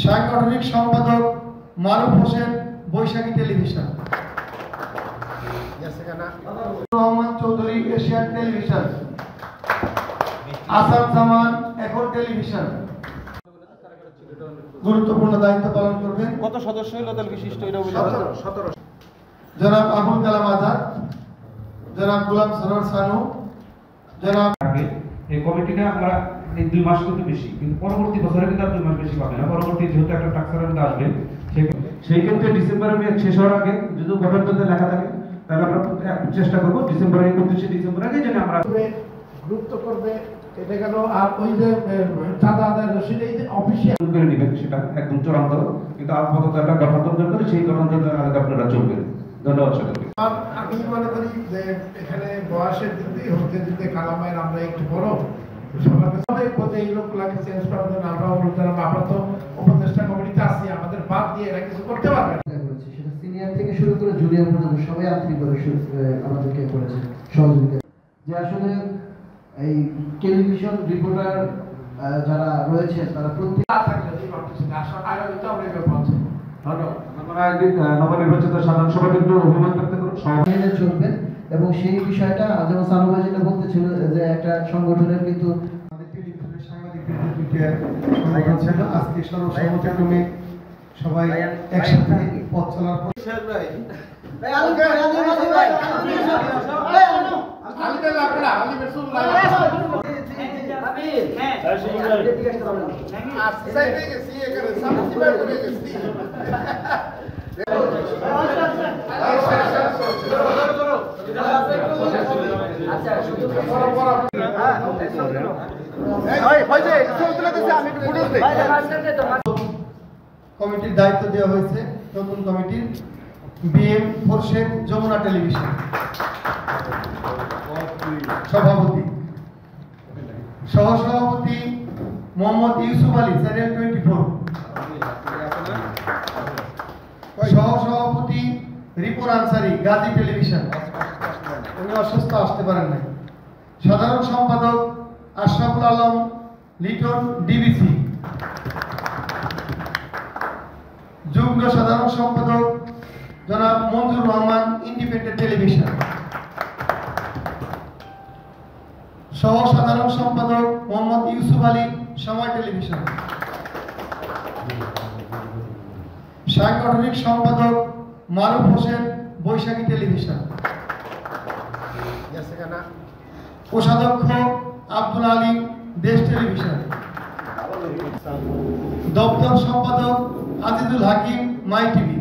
সাংগঠনিক সম্পাদক Maruf Hossain, Baishakhi television. Rahman Chowdhury, Asian television. Asad Zaman, Ekhon television. গুরুত্বপূর্ণ দায়িত্ব পালন করবেন। কত সদস্য হইল দল বিশিষ্ট? 17। জনাব আবুল কালাম আজাদ, জনাব গোলাম সরোয়ার সানু, জনাব এই কমিটিটা আমরা এই 2 মাস কিন্তু বেশি, কিন্তু পরবর্তী বছরে কিন্তু 2 মাস বেশি পাবে না। পরবর্তী যেহেতু একটা টাক্সার আসবে, সেই ক্ষেত্রে ডিসেম্বরের মেয়াদ শেষ হওয়ার আগে যদি গঠন করতে লেখা থাকে তাহলে আমরা চেষ্টা করবো ডিসেম্বরের 31 ডিসেম্বর আগে যেন আমরা গুরুত্ব করবে। এটা গেল। আর ওই যে চাঁদা আদায় রসিদ এই অফিসিয়াল করে নেবেন, সেটা একদম চূড়ান্ত, কিন্তু আপাতত একটা গঠনতন্ত্র করে সেই গঠনতন্ত্রের আগে আপনারা চলবেন। ধন্যবাদ সকলকে। আর আমি মনে করি যে এখানে বয়সের দিক দিয়ে হতে দিতে কালামায়ের আমরা একটু বড় সবার কাছে এই লোকগুলাকে চেঞ্জ করার জন্য আমরা অনুরোধ জানাবো। আমরা তো উপদেষ্টা কমিটিতে আছি, আমাদের বাদ দিয়ে এরা কিছু করতে পারবে না। সেটা সিনিয়র থেকে শুরু করে জুনিয়র পর্যন্ত সবাই আন্তরিকভাবে আমাদেরকে করেছে সহযোগিতা। যে আসলে এই টেলিভিশন রিপোর্টার যারা রয়েছে তারা প্রত্যেক নবনির্বাচিত সাধারণ সভাপতি অভিমান ব্যক্ত করুন, মেনে চলবেন। এবং সেই বিষয়টা যেমন সানু ভাই যেটা বলতেছিল যে একটা সংগঠনের কিন্তু আমাদের টেলিভিশনের সাংবাদিকদের সংগঠন ছিল। আজকে সর্বসম্মতিক্রমে সবাই একসাথে পথ চলার পর কমিটির দায়িত্ব দেওয়া হয়েছে নতুন কমিটির বিএম খোরশেদ, যমুনা টেলিভিশন সভাপতি। সহসভাপতি মোহাম্মদ ইউসুফ আলী, চ্যানেল 24। সহসভাপতি রিপন আনসারি, গাজী টেলিভিশন। উনি অসুস্থ, আসতে পারেন নাই। সাধারণ সম্পাদক আশরাফুল আলম, লিটন, ডিবিসি। যুগ্ম সাধারণ সম্পাদক জনাব মঞ্জুর রহমান, ইন্ডিপেন্ডেন্ট টেলিভিশন। সহ সাধারণ সম্পাদক মোহাম্মদ ইউসুফ আলী, সময় টেলিভিশন। সাংগঠনিক সম্পাদক মারুফ হোসেন, বৈশাখী টেলিভিশন। কোষাধ্যক্ষ আব্দুল আলী, দেশ টেলিভিশন। দপ্তর সম্পাদক আজিজুল হাকিম, মাই টিভি।